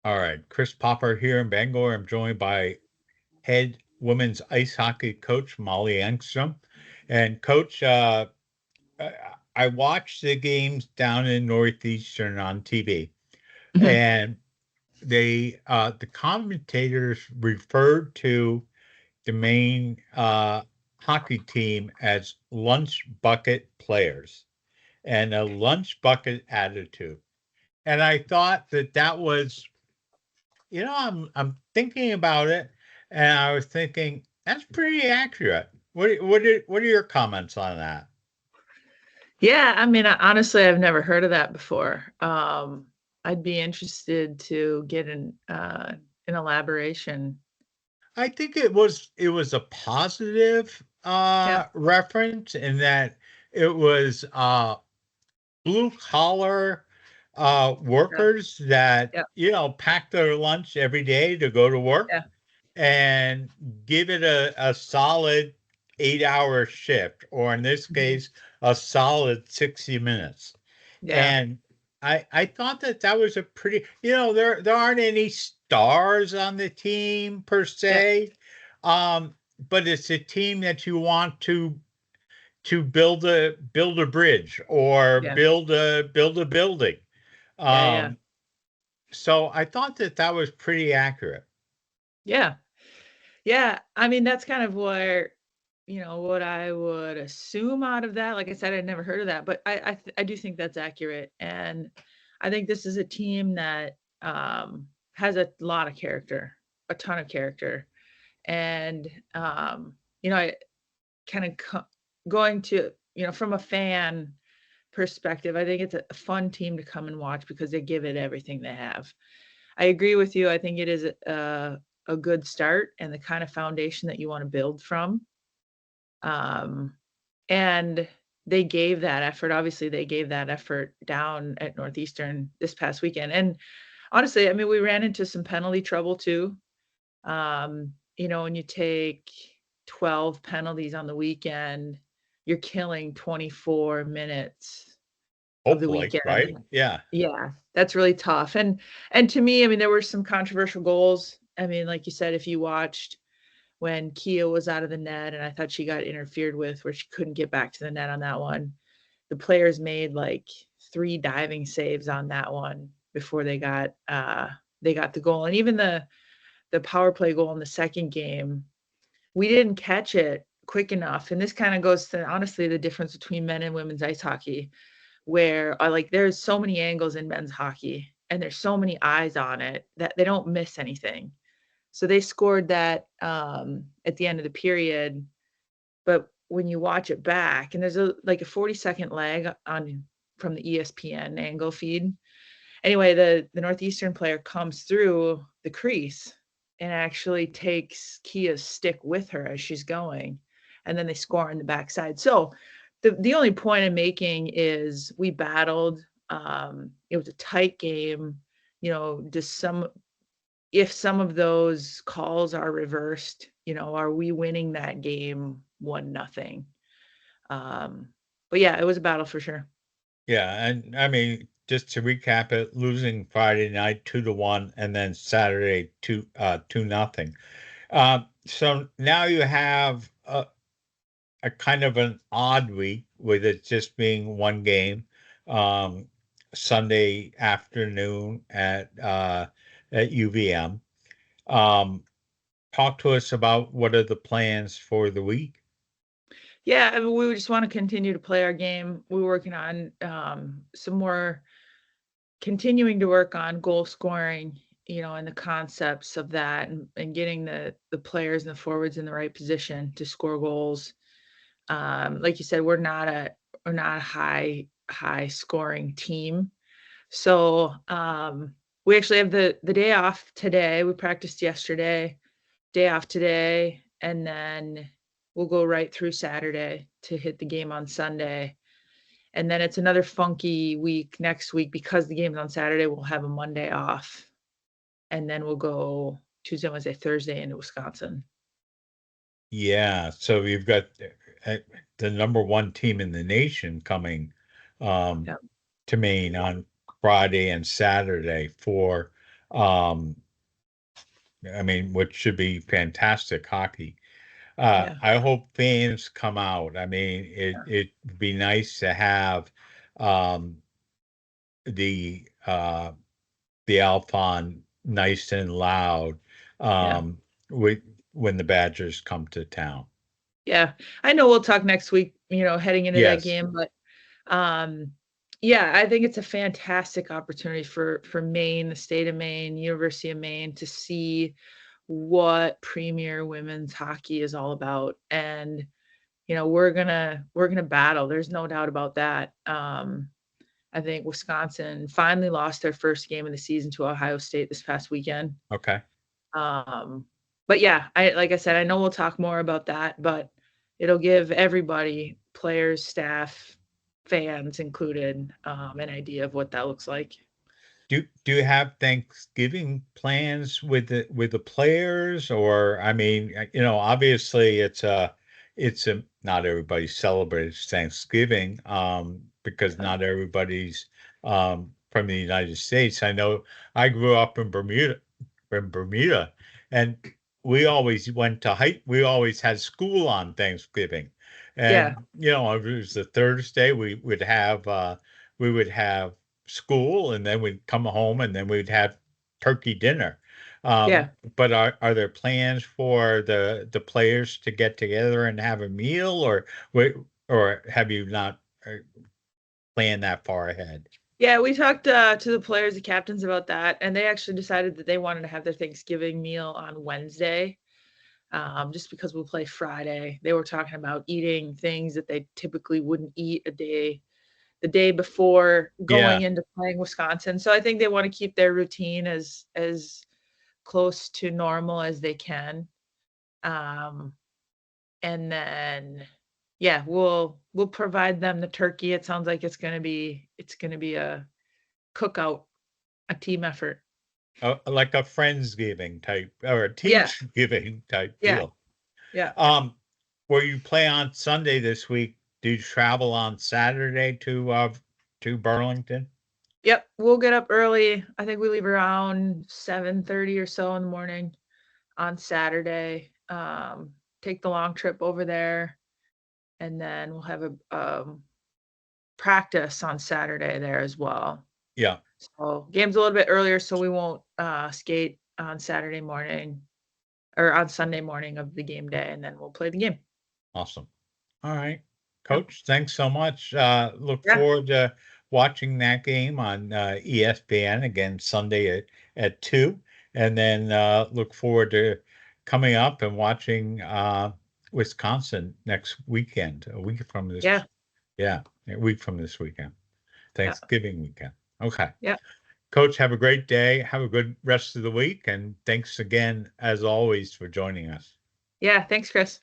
All right, Chris Popper here in Bangor. I'm joined by head women's ice hockey coach Molly Engstrom. And coach, I I watched the games down in Northeastern on TV, Mhm. and the commentators referred to the main hockey team as lunch bucket players and a lunch bucket attitude. And I thought that was I'm thinking about it, and I was thinking that's pretty accurate. What are your comments on that? Yeah, I mean, honestly, I've never heard of that before. I'd be interested to get an elaboration. I think it was a positive Yeah, reference in that it was blue collar yeah, workers that yeah, pack their lunch every day to go to work yeah, and give it a solid 8 hour shift, or in this mhm, case, a solid 60 minutes. yeah, And I thought that was a pretty, there aren't any stars on the team per yeah, se, but it's a team that you want to build a bridge or yeah, build a building. yeah, yeah, Um, so I thought that was pretty accurate. yeah, yeah. I mean, that's kind of where, what I would assume out of that. Like I said, I'd never heard of that, but I do think that's accurate, and I think this is a team that has a lot of character, a ton of character. And I kind of going to, from a fan perspective, I think it's a fun team to come and watch because they give it everything they have. I agree with you. I think it is a good start and the kind of foundation that you want to build from. Um, and they gave that effort. Obviously, they gave that effort down at Northeastern this past weekend. And honestly, I mean, we ran into some penalty trouble too. When you take 12 penalties on the weekend, you're killing 24 minutes of the Hopefully, weekend. right? Yeah. Yeah, that's really tough. And to me, I mean, there were some controversial goals. I mean, like you said, if you watched when Kia was out of the net and I thought she got interfered with where she couldn't get back to the net on that one, the players made like 3 diving saves on that one before they got the goal. And even the power play goal in the second game, we didn't catch it quick enough. And this kind of goes to honestly the difference between men and women's ice hockey, where like there's so many angles in men's hockey and there's so many eyes on it that they don't miss anything. So they scored that at the end of the period, but when you watch it back, and there's a 40-second lag on from the ESPN angle feed. Anyway, the Northeastern player comes through the crease and actually takes Kia's stick with her as she's going, and then they score on the backside. So the only point I'm making is we battled. It was a tight game. Does some if some of those calls are reversed, are we winning that game 1-0? Um, but yeah, it was a battle for sure. Yeah, and I mean, just to recap it, losing Friday night 2-1, and then Saturday 2-0. So now you have a kind of an odd week with it just being one game, um, Sunday afternoon at UVM. Um, Talk to us about what are the plans for the week. Yeah, I mean, we just want to continue to play our game. We're working on some more, continuing to work on goal scoring, and the concepts of that, and getting the players and the forwards in the right position to score goals. Like you said, we're not a high scoring team. So we actually have the day off today. We practiced yesterday, day off today, and then we'll go right through Saturday to hit the game on Sunday. And then it's another funky week next week because the game's on Saturday. We'll have a Monday off, and then we'll go Tuesday, Wednesday, Thursday into Wisconsin. Yeah, so you've got uh, the number one team in the nation coming um, Yeah. to Maine on Friday and Saturday for Um, I mean, which should be fantastic hockey. Yeah. I hope fans come out. I mean, it'd be nice to have um, the uh, the Alphon nice and loud Yeah. um, with, when the Badgers come to town. Yeah. I know we'll talk next week, heading into that Yes. game, but um yeah, I think it's a fantastic opportunity for Maine, the state of Maine, University of Maine to see what premier women's hockey is all about. And we're gonna battle. There's no doubt about that. I think Wisconsin finally lost their first game of the season to Ohio State this past weekend. Okay. Um, but yeah, like I said, I know we'll talk more about that, but it'll give everybody, players, staff, fans included, an idea of what that looks like. Do you have Thanksgiving plans with the players, or I mean, obviously it's a not everybody celebrates Thanksgiving because not everybody's from the United States. I know I grew up in Bermuda, and we always had school on Thanksgiving, Yeah, and if it was the Thursday we would have school, and then we'd come home, and then we'd have turkey dinner. yeah. But are there plans for the players to get together and have a meal, or have you not planned that far ahead? Yeah, we talked to the players, the captains about that, and they actually decided that they wanted to have their Thanksgiving meal on Wednesday. Just because we'll play Friday. They were talking about eating things that they typically wouldn't eat the day before Yeah. going into playing Wisconsin. So I think they want to keep their routine as close to normal as they can. Um, and then yeah, we'll provide them the turkey. It sounds like it's gonna be a cookout, a team effort. Like a Friendsgiving type or a Yeah, Teamsgiving type yeah, deal. yeah. Um, where you play on Sunday this week, do you travel on Saturday to Burlington? Yep, we'll get up early. I think we leave around 7:30 or so in the morning on Saturday. Take the long trip over there, and then we'll have a practice on Saturday there as well. Yeah, So game's a little bit earlier, so we won't skate on Saturday morning or on Sunday morning of the game day, and then we'll play the game. awesome. All right, Yep. Coach, thanks so much. Look Yeah. forward to watching that game on ESPN again Sunday at 2. And then look forward to coming up and watching Wisconsin next weekend, a week from Yeah. this, yeah, a week from this weekend, Yeah. Thanksgiving weekend. Okay. Yeah. Coach, have a great day. Have a good rest of the week. And thanks again, as always, for joining us. Yeah. Thanks, Chris.